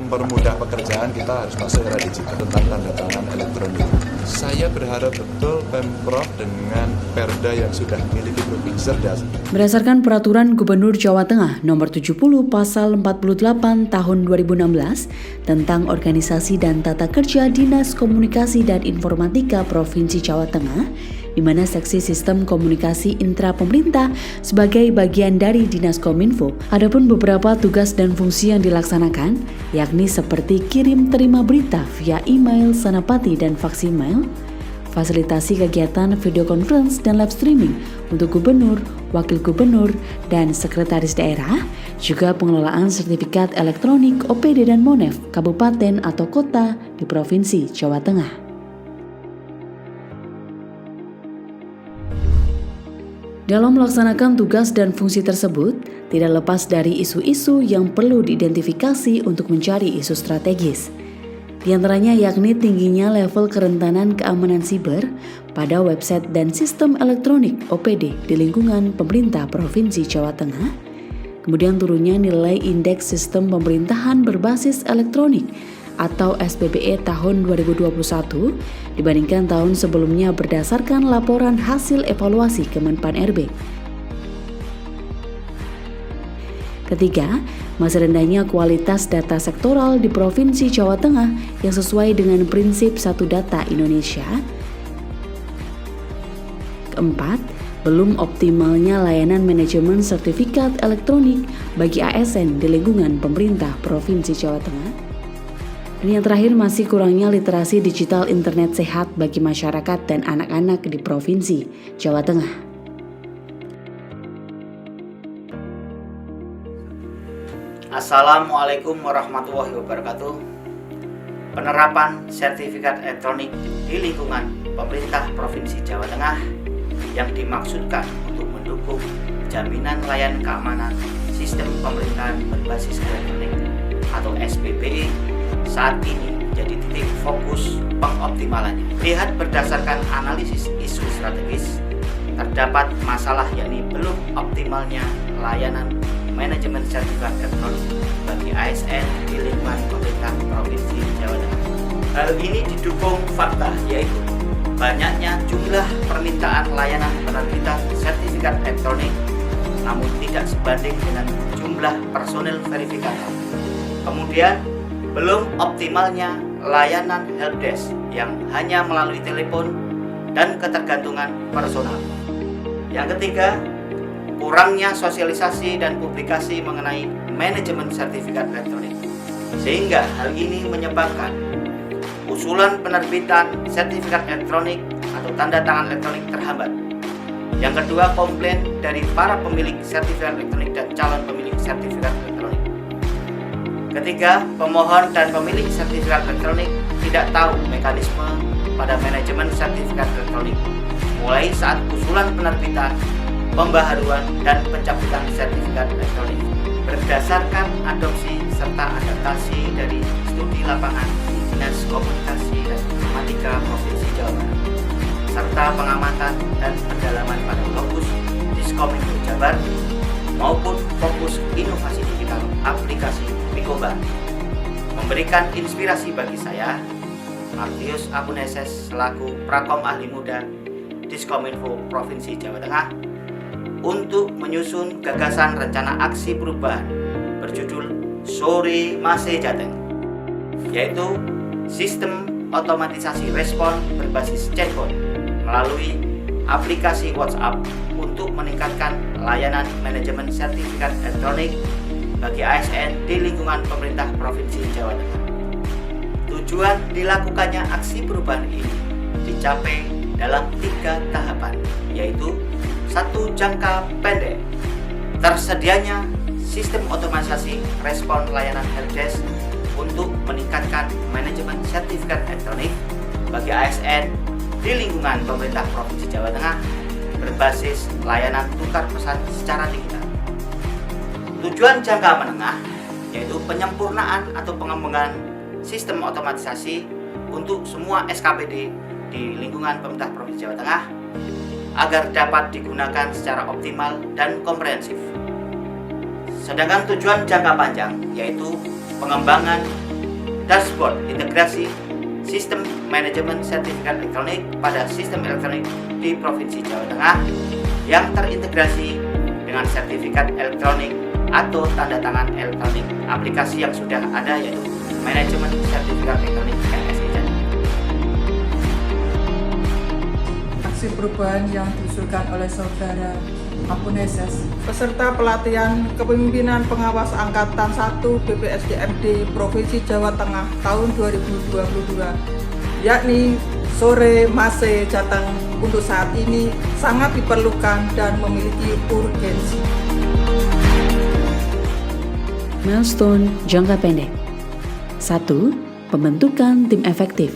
mempermudah pekerjaan kita harus masuk era digital tentang tanda tangan elektronik. Saya berharap betul Pemprov dengan Perda yang sudah memiliki provinsi cerdas. Berdasarkan Peraturan Gubernur Jawa Tengah Nomor 70 Pasal 48 Tahun 2016 tentang Organisasi dan Tata Kerja Dinas Komunikasi dan Informatika Provinsi Jawa Tengah, di mana Seksi Sistem Komunikasi Intra Pemerintah sebagai bagian dari Dinas Kominfo. Adapun beberapa tugas dan fungsi yang dilaksanakan, yakni seperti kirim terima berita via email, sanapati, dan fax email, fasilitasi kegiatan video conference dan live streaming untuk gubernur, wakil gubernur, dan sekretaris daerah, juga pengelolaan sertifikat elektronik OPD dan Monef kabupaten atau kota di Provinsi Jawa Tengah. Dalam melaksanakan tugas dan fungsi tersebut, tidak lepas dari isu-isu yang perlu diidentifikasi untuk mencari isu strategis. Di antaranya yakni tingginya level kerentanan keamanan siber pada website dan sistem elektronik OPD di lingkungan pemerintah Provinsi Jawa Tengah, kemudian turunnya nilai indeks sistem pemerintahan berbasis elektronik atau SPBE tahun 2021 dibandingkan tahun sebelumnya berdasarkan laporan hasil evaluasi Kemenpan RB. Ketiga, masih rendahnya kualitas data sektoral di Provinsi Jawa Tengah yang sesuai dengan prinsip satu data Indonesia. Keempat, belum optimalnya layanan manajemen sertifikat elektronik bagi ASN di lingkungan pemerintah Provinsi Jawa Tengah. Dan yang terakhir masih kurangnya literasi digital internet sehat bagi masyarakat dan anak-anak di Provinsi Jawa Tengah. Assalamualaikum warahmatullahi wabarakatuh. Penerapan sertifikat elektronik di lingkungan pemerintah Provinsi Jawa Tengah yang dimaksudkan untuk mendukung jaminan layanan keamanan sistem pemerintahan berbasis elektronik atau SPBE saat ini menjadi titik fokus pengoptimalannya. Lihat berdasarkan analisis isu strategis, terdapat masalah yakni belum optimalnya layanan manajemen sertifikat elektronik bagi ASN di lingkungan pemerintah Provinsi Jawa Tengah. Hal ini didukung fakta yaitu banyaknya jumlah permintaan layanan penerbitan sertifikat elektronik namun tidak sebanding dengan jumlah personil verifikator. Kemudian belum optimalnya layanan helpdesk yang hanya melalui telepon dan ketergantungan personal. Yang ketiga, kurangnya sosialisasi dan publikasi mengenai manajemen sertifikat elektronik, sehingga hal ini menyebabkan usulan penerbitan sertifikat elektronik atau tanda tangan elektronik terhambat. Yang kedua, komplain dari para pemilik sertifikat elektronik dan calon pemilik sertifikat elektronik. Ketiga, pemohon dan pemilik sertifikat elektronik tidak tahu mekanisme pada manajemen sertifikat elektronik, mulai saat usulan penerbitan, pembaharuan, dan pencabutan sertifikat elektronik berdasarkan adopsi serta adaptasi dari studi lapangan Dinas Komunikasi dan Informatika Provinsi Jawa Barat serta pengamatan dan pendalaman pada fokus Diskominfo Jabar maupun fokus inovasi digital aplikasi Mikoba. Memberikan inspirasi bagi saya, Martius Abuneses selaku Prakom Ahli Muda Diskominfo Provinsi Jawa Tengah untuk menyusun gagasan rencana aksi perubahan berjudul Sore Mase Jateng, yaitu sistem otomatisasi respon berbasis chatbot melalui aplikasi WhatsApp untuk meningkatkan layanan manajemen sertifikat elektronik bagi ASN di lingkungan pemerintah Provinsi Jawa Tengah. Tujuan dilakukannya aksi perubahan ini dicapai dalam 3 tahapan, yaitu 1. Jangka pendek, tersedianya sistem otomatisasi respon layanan helpdesk untuk meningkatkan manajemen sertifikat elektronik bagi ASN di lingkungan pemerintah Provinsi Jawa Tengah berbasis layanan tukar pesan secara digital. Tujuan jangka menengah yaitu penyempurnaan atau pengembangan sistem otomatisasi untuk semua SKPD di lingkungan pemerintah Provinsi Jawa Tengah agar dapat digunakan secara optimal dan komprehensif. Sedangkan tujuan jangka panjang yaitu pengembangan dashboard integrasi sistem manajemen sertifikat elektronik pada sistem elektronik di Provinsi Jawa Tengah yang terintegrasi dengan sertifikat elektronik atau tanda tangan elektronik aplikasi yang sudah ada, yaitu manajemen sertifikat elektronik MSI. Aksi perubahan yang diusulkan oleh Saudara Apun Heses, peserta pelatihan kepemimpinan pengawas angkatan 1 BPSDMD Provinsi Jawa Tengah tahun 2022, yakni Sore Mase Jateng, untuk saat ini sangat diperlukan dan memiliki urgensi. Milestone jangka pendek. 1. Pembentukan tim efektif.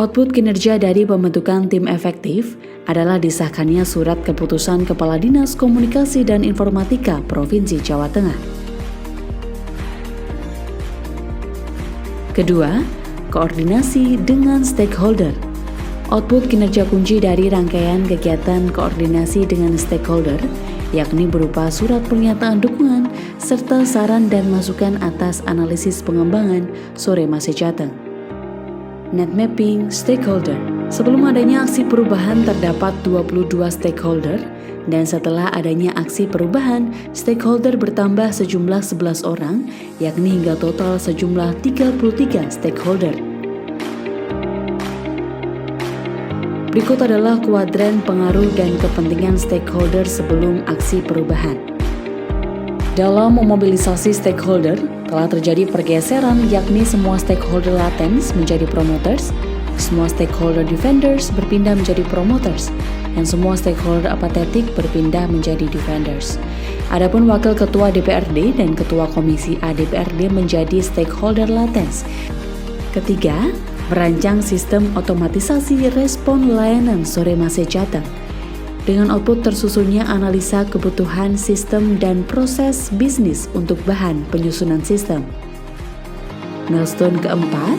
Output kinerja dari pembentukan tim efektif adalah disahkannya surat keputusan Kepala Dinas Komunikasi dan Informatika Provinsi Jawa Tengah. Kedua, koordinasi dengan stakeholder. Output kinerja kunci dari rangkaian kegiatan koordinasi dengan stakeholder, yakni berupa surat pernyataan dukungan serta saran dan masukan atas analisis pengembangan Sore Mase Jateng. Net mapping stakeholder. Sebelum adanya aksi perubahan terdapat 22 stakeholder, dan setelah adanya aksi perubahan, stakeholder bertambah sejumlah 11 orang, yakni hingga total sejumlah 33 stakeholder. Berikut adalah kuadran pengaruh dan kepentingan stakeholder sebelum aksi perubahan. Dalam memobilisasi stakeholder, telah terjadi pergeseran, yakni semua stakeholder latens menjadi promoters, semua stakeholder defenders berpindah menjadi promoters, dan semua stakeholder apathetik berpindah menjadi defenders. Adapun Wakil Ketua DPRD dan Ketua Komisi A DPRD menjadi stakeholder latens. Ketiga, merancang sistem otomatisasi respon layanan Sore Mase Jateng. Dengan output tersusunnya analisa kebutuhan sistem dan proses bisnis untuk bahan penyusunan sistem. Milestone keempat,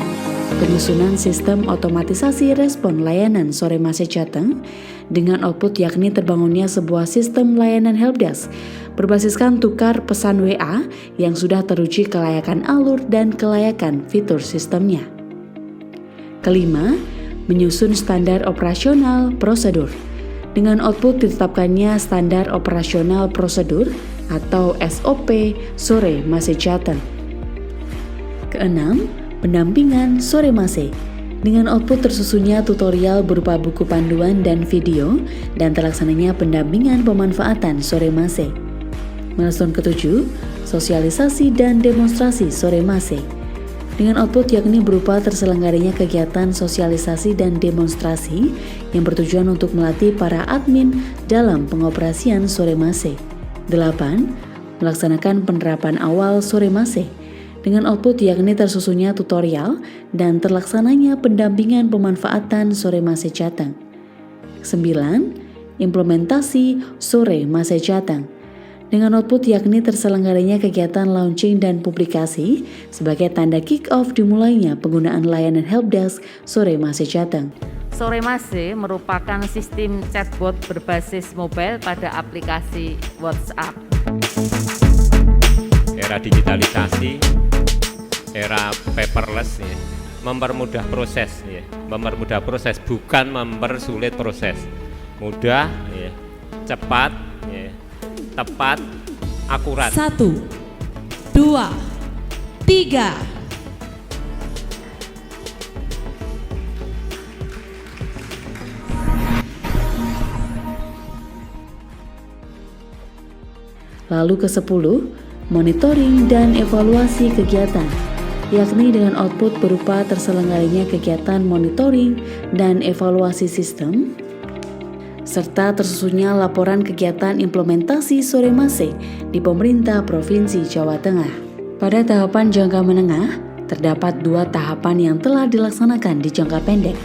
penyusunan sistem otomatisasi respon layanan Sore Mase Jateng dengan output yakni terbangunnya sebuah sistem layanan helpdesk berbasiskan tukar pesan WA yang sudah teruji kelayakan alur dan kelayakan fitur sistemnya. Kelima, menyusun standar operasional prosedur. Dengan output ditetapkannya standar operasional prosedur atau SOP Sore Mase Jateng. Keenam, pendampingan Sore Mase. Dengan output tersusunnya tutorial berupa buku panduan dan video dan terlaksananya pendampingan pemanfaatan Sore Mase. Milestone ketujuh, sosialisasi dan demonstrasi Sore Mase. Dengan output yakni berupa terselenggaranya kegiatan sosialisasi dan demonstrasi yang bertujuan untuk melatih para admin dalam pengoperasian Sore Mase. 8. Melaksanakan penerapan awal Sore Mase. Dengan output yakni tersusunnya tutorial dan terlaksananya pendampingan pemanfaatan Sore Mase Jateng. 9. Implementasi Sore Mase Jateng. Dengan output yakni terselenggaranya kegiatan launching dan publikasi sebagai tanda kick-off dimulainya penggunaan layanan helpdesk Sore Mase Jateng. Sore Mase merupakan sistem chatbot berbasis mobile pada aplikasi WhatsApp. Era digitalisasi, era paperless, ya, mempermudah proses, ya, mempermudah proses, bukan mempersulit proses. Mudah, ya, cepat, ya, tepat, akurat. 1, 2, 3. Lalu ke-10, monitoring dan evaluasi kegiatan, yakni dengan output berupa terselenggaranya kegiatan monitoring dan evaluasi sistem, serta tersusunnya laporan kegiatan implementasi Sore Mase di pemerintah Provinsi Jawa Tengah. Pada tahapan jangka menengah, terdapat 2 tahapan yang telah dilaksanakan di jangka pendek.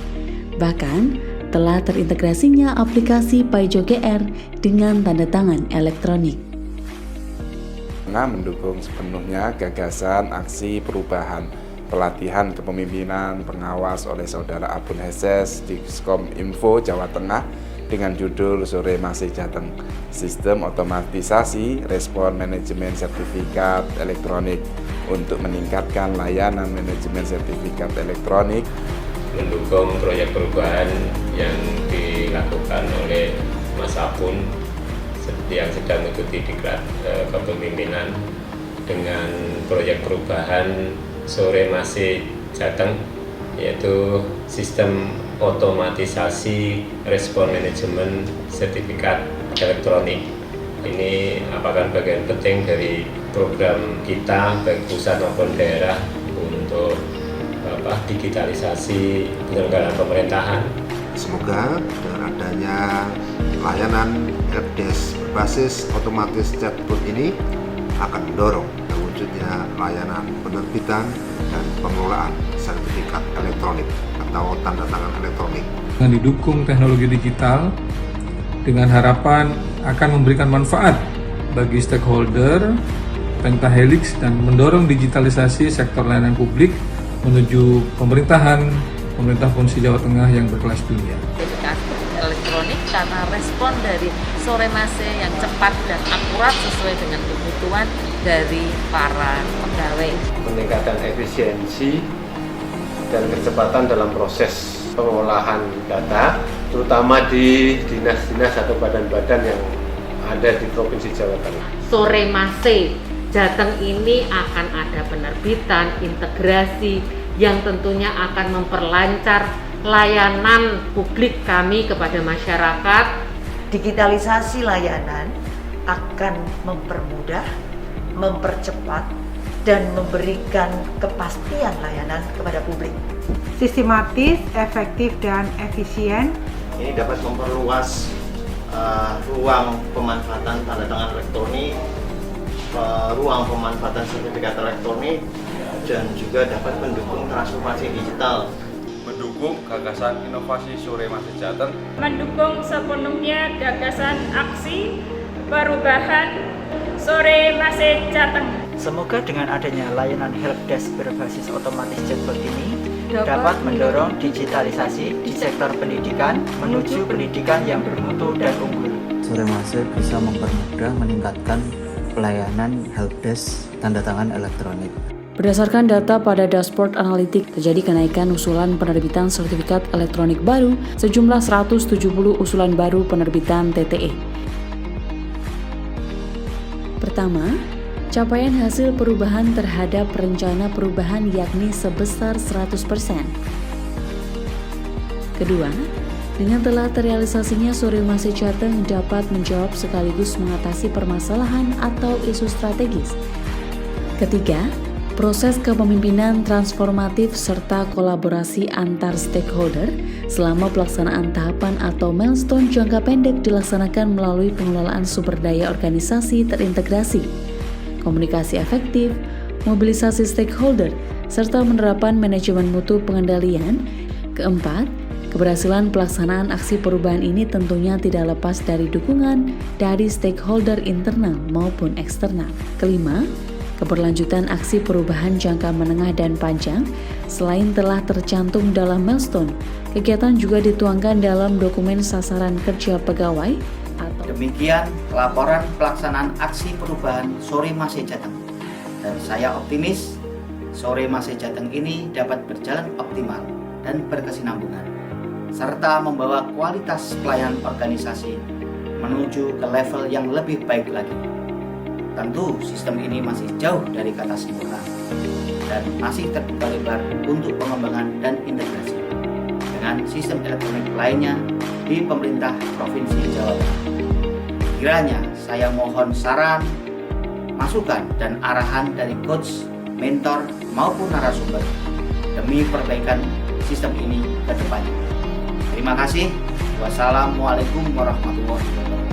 Bahkan, telah terintegrasinya aplikasi Paijo GR dengan tanda tangan elektronik. Mendukung sepenuhnya gagasan aksi perubahan pelatihan kepemimpinan pengawas oleh Saudara Apun Heses di Diskom Info Jawa Tengah dengan judul Sore Mase Jateng, Sistem Otomatisasi Respon Manajemen Sertifikat Elektronik untuk meningkatkan layanan manajemen sertifikat elektronik, mendukung proyek perubahan yang dilakukan oleh Mas Apun yang sedang mengikuti diklat kepemimpinan dengan proyek perubahan Sore Mase Jateng, yaitu sistem otomatisasi respon manajemen sertifikat elektronik. Ini merupakan bagian penting dari program kita baik pusat maupun daerah untuk digitalisasi penyelenggaraan pemerintahan. Semoga dengan adanya layanan helpdesk berbasis otomatis chatbot ini akan mendorong terwujudnya layanan penerbitan dan pengelolaan sertifikat elektronik atau tanda tangan elektronik. Dengan didukung teknologi digital, dengan harapan akan memberikan manfaat bagi stakeholder, pentahelix, dan mendorong digitalisasi sektor layanan publik menuju pemerintah provinsi Jawa Tengah yang berkelas dunia. Sertifikasi elektronik karena respon dari Sore Mase yang cepat dan akurat sesuai dengan kebutuhan dari para pegawai. Peningkatan efisiensi dan kecepatan dalam proses pengolahan data, terutama di dinas-dinas atau badan-badan yang ada di Provinsi Jawa Tengah. Sore Mase Jateng ini akan ada penerbitan, integrasi yang tentunya akan memperlancar layanan publik kami kepada masyarakat. Digitalisasi layanan akan mempermudah, mempercepat, dan memberikan kepastian layanan kepada publik. Sistematis, efektif, dan efisien. Ini dapat memperluas ruang pemanfaatan tanda tangan elektronik, ruang pemanfaatan sertifikat elektronik, dan juga dapat mendukung transformasi digital. Mendukung gagasan inovasi Sore Mase Jateng. Mendukung sepenuhnya gagasan aksi perubahan Sore Mase Jateng. Semoga dengan adanya layanan helpdesk berbasis otomatis chatbot ini dapat mendorong digitalisasi di sektor pendidikan menuju pendidikan yang bermutu dan unggul. Sore Mase bisa mempermudah meningkatkan pelayanan helpdesk tanda tangan elektronik. Berdasarkan data pada dashboard analitik, terjadi kenaikan usulan penerbitan sertifikat elektronik baru sejumlah 170 usulan baru penerbitan TTE. Pertama, capaian hasil perubahan terhadap rencana perubahan yakni sebesar 100%. Kedua, dengan telah terrealisasinya Sore Mase Jateng dapat menjawab sekaligus mengatasi permasalahan atau isu strategis. Ketiga, proses kepemimpinan transformatif serta kolaborasi antar stakeholder selama pelaksanaan tahapan atau milestone jangka pendek dilaksanakan melalui pengelolaan sumber daya organisasi terintegrasi, komunikasi efektif, mobilisasi stakeholder, serta penerapan manajemen mutu pengendalian. Keempat, keberhasilan pelaksanaan aksi perubahan ini tentunya tidak lepas dari dukungan dari stakeholder internal maupun eksternal. Kelima, keberlanjutan aksi perubahan jangka menengah dan panjang, selain telah tercantum dalam milestone, kegiatan juga dituangkan dalam dokumen sasaran kerja pegawai atau. Demikian laporan pelaksanaan aksi perubahan Sore Mase Jateng. Dan saya optimis Sore Mase Jateng ini dapat berjalan optimal dan berkesinambungan, serta membawa kualitas pelayanan organisasi menuju ke level yang lebih baik lagi. Tentu sistem ini masih jauh dari kata sempurna dan masih terbuka lebar untuk pengembangan dan integrasi dengan sistem elektronik lainnya di pemerintah Provinsi Jawa Tengah. Kiranya saya mohon saran, masukan, dan arahan dari coach, mentor, maupun narasumber demi perbaikan sistem ini ke depannya. Terima kasih. Wassalamualaikum warahmatullahi wabarakatuh.